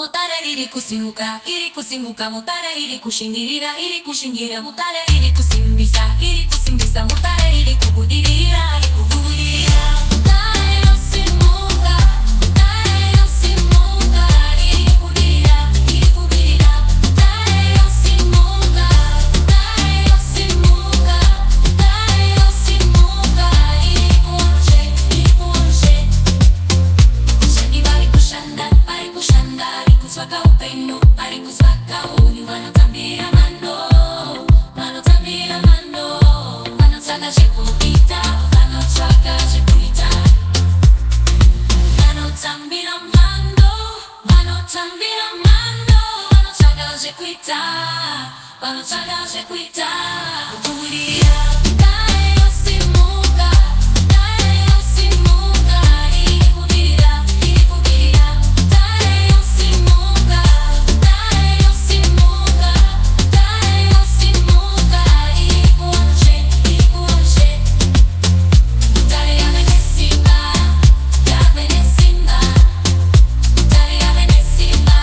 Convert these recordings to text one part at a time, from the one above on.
Mutare iri kusimuka, mutare iri kushingira, mutare iri kusimbisa, mutare iri kubudirira, mutare yosimuka, mutare yosimuka, iri kubudirira, mutare yosimuka, mutare yosimuka, mutare yosimuka, iri kuonje. Bari kushanda, kuswaka upendo, bari kuswaka uni, wanotambira mano, wanotaka chekupita, wanotaka chekuita, wanotambira mano, wanotaka chekuita, kubudirira, mutare yosimuka, mutare yosimuka, iri kubudirira, mutare yosimuka, mutare yosimuka, iri kuonje. Mutare yavenesimba, mutare yavenesimba, mutare yavenesimba,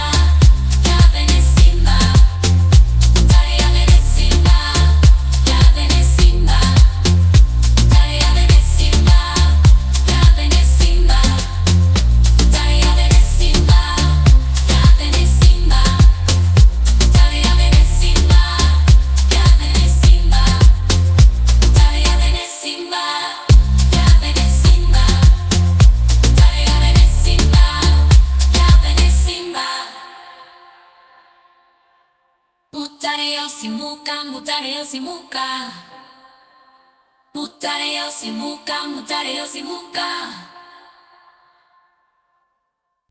mutare yosimuka, mutare yosimuka.